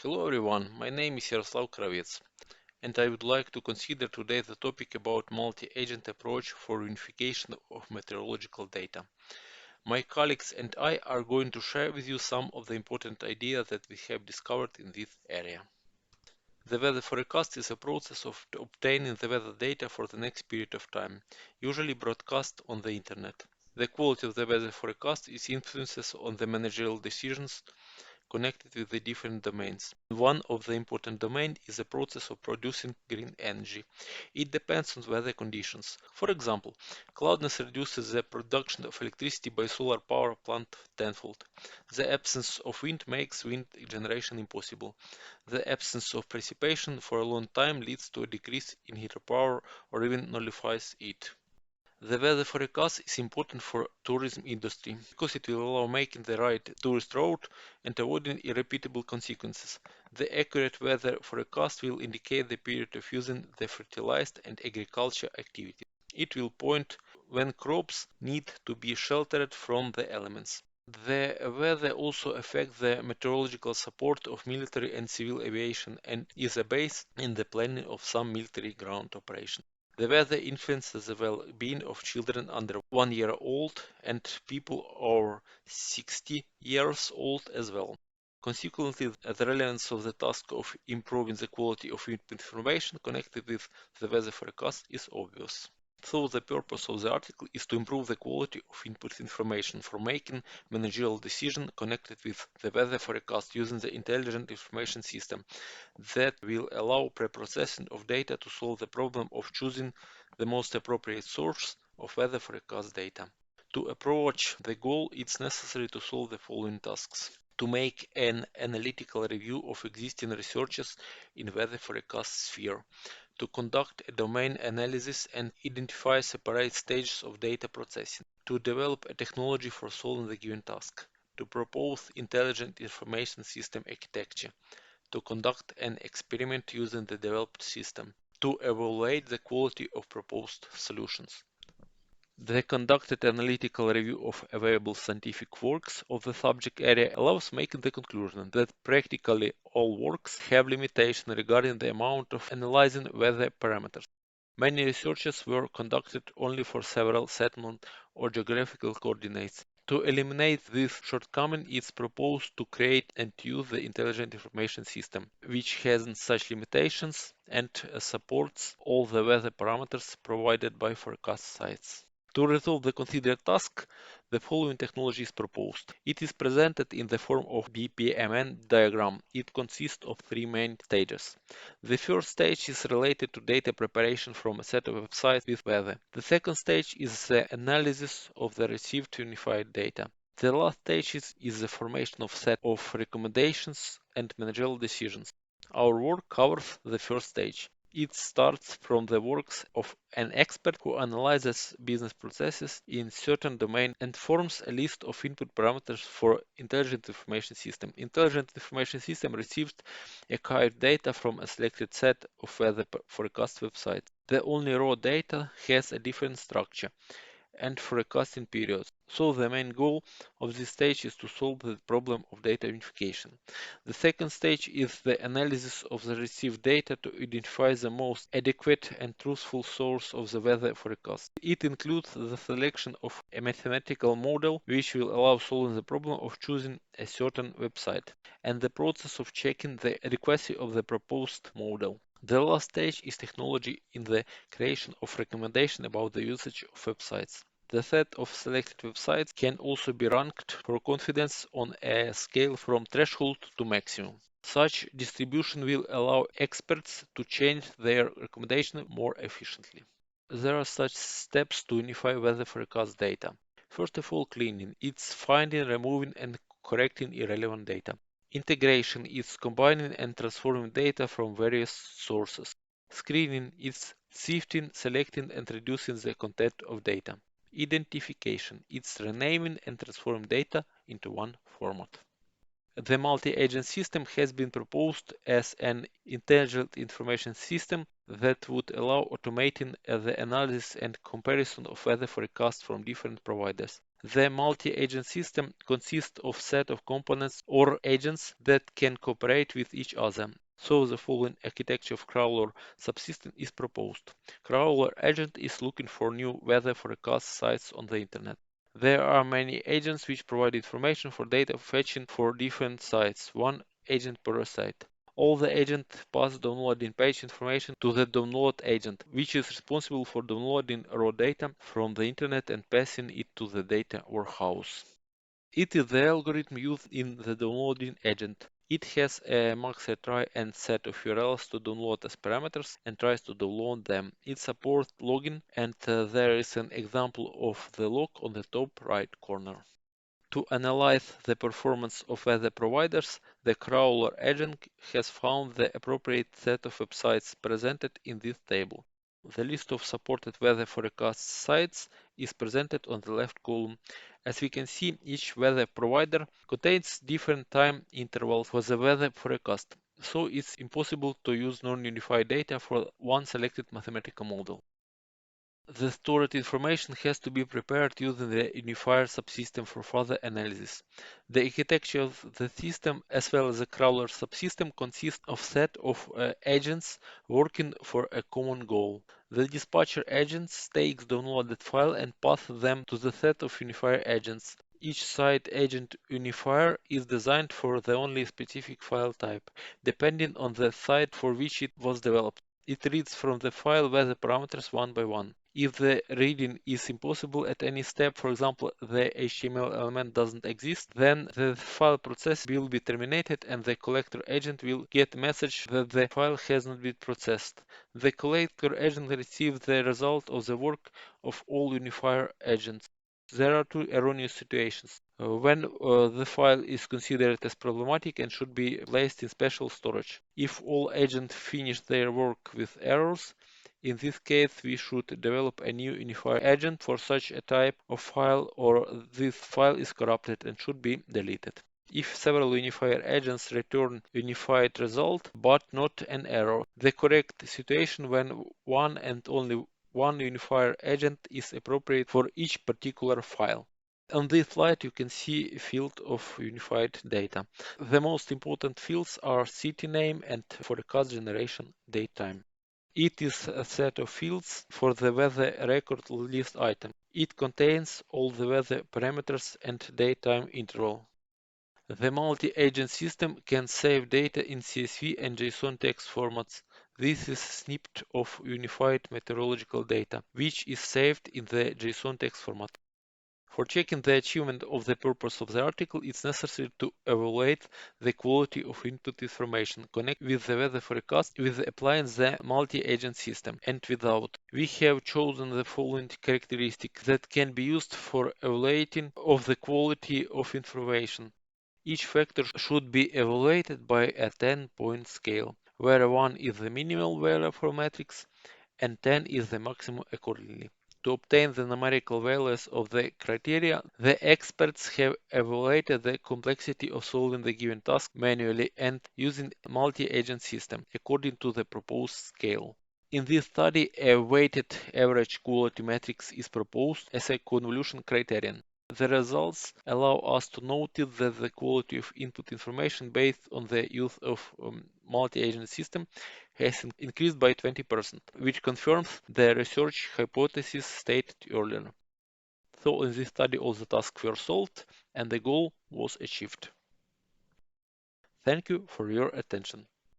Hello everyone, my name is Yaroslav Kravets, and I would like to consider today the topic about multi-agent approach for unification of meteorological data. My colleagues and I are going to share with you some of the important ideas that we have discovered in this area. The weather forecast is a process of obtaining the weather data for the next period of time, usually broadcast on the internet. The quality of the weather forecast is influences on the managerial decisions connected with the different domains. One of the important domains is the process of producing green energy. It depends on weather conditions. For example, cloudiness reduces the production of electricity by solar power plant tenfold. The absence of wind makes wind generation impossible. The absence of precipitation for a long time leads to a decrease in hydropower or even nullifies it. The weather forecast is important for tourism industry because it will allow making the right tourist route and avoiding irrepeatable consequences. The accurate weather forecast will indicate the period of using the fertilized and agriculture activity. It will point when crops need to be sheltered from the elements. The weather also affects the meteorological support of military and civil aviation and is a base in the planning of some military ground operations. The weather influences the well-being of children under 1 year old and people over 60 years old as well. Consequently, the relevance of the task of improving the quality of information connected with the weather forecast is obvious. So the purpose of the article is to improve the quality of input information for making managerial decisions connected with the weather forecast using the intelligent information system that will allow pre-processing of data to solve the problem of choosing the most appropriate source of weather forecast data. To approach the goal, it's necessary to solve the following tasks. To make an analytical review of existing researches in weather forecast sphere, to conduct a domain analysis and identify separate stages of data processing, to develop a technology for solving the given task, to propose intelligent information system architecture, to conduct an experiment using the developed system, to evaluate the quality of proposed solutions. The conducted analytical review of available scientific works of the subject area allows making the conclusion that practically all works have limitations regarding the amount of analyzing weather parameters. Many researches were conducted only for several settlement or geographical coordinates. To eliminate this shortcoming, it's proposed to create and use the intelligent information system, which has such limitations and supports all the weather parameters provided by forecast sites. To resolve the considered task, the following technology is proposed. It is presented in the form of BPMN diagram. It consists of three main stages. The first stage is related to data preparation from a set of websites with weather. The second stage is the analysis of the received unified data. The last stage is the formation of set of recommendations and managerial decisions. Our work covers the first stage. It starts from the works of an expert who analyzes business processes in certain domain and forms a list of input parameters for intelligent information system. Intelligent information system receives acquired data from a selected set of weather forecast websites. The only raw data has a different structure and forecasting periods. So the main goal of this stage is to solve the problem of data unification. The second stage is the analysis of the received data to identify the most adequate and truthful source of the weather forecast. It includes the selection of a mathematical model which will allow solving the problem of choosing a certain website and the process of checking the adequacy of the proposed model. The last stage is technology in the creation of recommendations about the usage of websites. The set of selected websites can also be ranked for confidence on a scale from threshold to maximum. Such distribution will allow experts to change their recommendation more efficiently. There are such steps to unify weather forecast data. First of all, cleaning. It's finding, removing, and correcting irrelevant data. Integration is combining and transforming data from various sources. Screening is sifting, selecting, and reducing the content of data. Identification is renaming and transforming data into one format. The multi-agent system has been proposed as an intelligent information system that would allow automating the analysis and comparison of weather forecasts from different providers. The multi-agent system consists of a set of components or agents that can cooperate with each other. So the following architecture of crawler subsystem is proposed. Crawler agent is looking for new weather forecast sites on the internet. There are many agents which provide information for data fetching for different sites, one agent per site. All the agents pass downloading page information to the download agent, which is responsible for downloading raw data from the internet and passing it to the data warehouse. It is the algorithm used in the downloading agent. It has a max retry and set of URLs to download as parameters and tries to download them. It supports logging, and there is an example of the log on the top right corner. To analyze the performance of weather providers, the crawler agent has found the appropriate set of websites presented in this table. The list of supported weather forecast sites is presented on the left column. As we can see, each weather provider contains different time intervals for the weather forecast, so it's impossible to use non-unified data for one selected mathematical model. The stored information has to be prepared using the unifier subsystem for further analysis. The architecture of the system, as well as the crawler subsystem, consists of a set of agents working for a common goal. The dispatcher agents takes downloaded file and pass them to the set of unifier agents. Each site agent unifier is designed for the only specific file type, depending on the site for which it was developed. It reads from the file weather parameters one by one. If the reading is impossible at any step, for example, the HTML element doesn't exist, then the file process will be terminated and the collector agent will get a message that the file has not been processed. The collector agent receives the result of the work of all unifier agents. There are two erroneous situations. When the file is considered as problematic and should be placed in special storage. If all agents finish their work with errors, in this case, we should develop a new unifier agent for such a type of file, or this file is corrupted and should be deleted. If several unifier agents return unified result but not an error, the correct situation when one and only one unifier agent is appropriate for each particular file. On this slide, you can see a field of unified data. The most important fields are city name and forecast generation date time. It is a set of fields for the weather record list item. It contains all the weather parameters and datetime interval. The multi-agent system can save data in CSV and JSON text formats. This is a snippet of unified meteorological data, which is saved in the JSON text format. For checking the achievement of the purpose of the article, it's necessary to evaluate the quality of input information, connect with the weather forecast with applying the multi-agent system, and without. We have chosen the following characteristics that can be used for evaluating of the quality of information. Each factor should be evaluated by a 10-point scale, where 1 is the minimal value for matrix and 10 is the maximum accordingly. To obtain the numerical values of the criteria, the experts have evaluated the complexity of solving the given task manually and using a multi-agent system according to the proposed scale. In this study, a weighted average quality matrix is proposed as a convolution criterion. The results allow us to notice that the quality of input information based on the use of multi-agent system has increased by 20%, which confirms the research hypothesis stated earlier. So in this study, all the tasks were solved and the goal was achieved. Thank you for your attention.